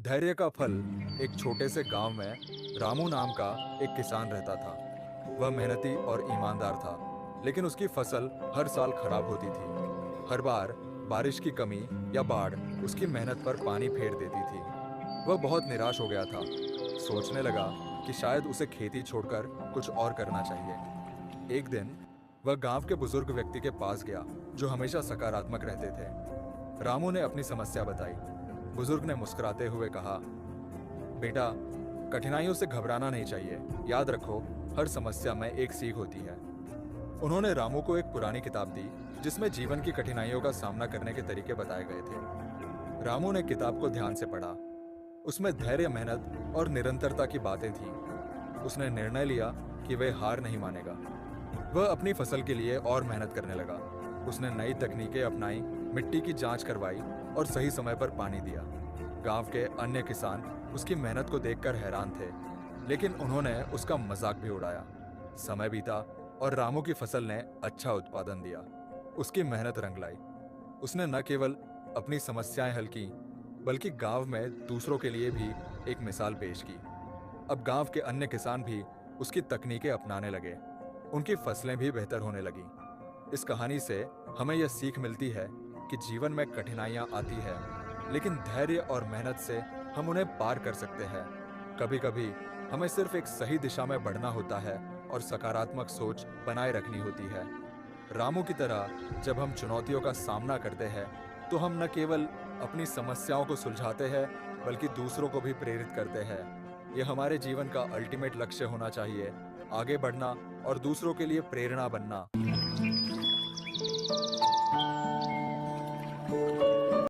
धैर्य का फल। एक छोटे से गांव में रामू नाम का एक किसान रहता था। वह मेहनती और ईमानदार था, लेकिन उसकी फसल हर साल खराब होती थी। हर बार बारिश की कमी या बाढ़ उसकी मेहनत पर पानी फेर देती थी। वह बहुत निराश हो गया था। सोचने लगा कि शायद उसे खेती छोड़कर कुछ और करना चाहिए। एक दिन वह गांव के बुजुर्ग व्यक्ति के पास गया, जो हमेशा सकारात्मक रहते थे। रामू ने अपनी समस्या बताई। बुजुर्ग ने मुस्कुराते हुए कहा, बेटा, कठिनाइयों से घबराना नहीं चाहिए। याद रखो, हर समस्या में एक सीख होती है। उन्होंने रामू को एक पुरानी किताब दी, जिसमें जीवन की कठिनाइयों का सामना करने के तरीके बताए गए थे। रामू ने किताब को ध्यान से पढ़ा। उसमें धैर्य, मेहनत और निरंतरता की बातें थीं। उसने निर्णय लिया कि वह हार नहीं मानेगा। वह अपनी फसल के लिए और मेहनत करने लगा। उसने नई तकनीकें अपनाई, मिट्टी की जांच करवाई और सही समय पर पानी दिया। गांव के अन्य किसान उसकी मेहनत को देखकर हैरान थे, लेकिन उन्होंने उसका मजाक भी उड़ाया। समय बीता और रामू की फसल ने अच्छा उत्पादन दिया। उसकी मेहनत रंग लाई। उसने न केवल अपनी समस्याएं हल की, बल्कि गांव में दूसरों के लिए भी एक मिसाल पेश की। अब गांव के अन्य किसान भी उसकी तकनीकें अपनाने लगे। उनकी फसलें भी बेहतर होने लगी। इस कहानी से हमें यह सीख मिलती है कि जीवन में कठिनाइयां आती है, लेकिन धैर्य और मेहनत से हम उन्हें पार कर सकते हैं। कभी-कभी हमें सिर्फ एक सही दिशा में बढ़ना होता है और सकारात्मक सोच बनाए रखनी होती है। रामू की तरह जब हम चुनौतियों का सामना करते हैं, तो हम न केवल अपनी समस्याओं को सुलझाते हैं, बल्कि दूसरों को भी प्रेरित करते हैं। यह हमारे जीवन का अल्टीमेट लक्ष्य होना चाहिए, आगे बढ़ना और दूसरों के लिए प्रेरणा बनना।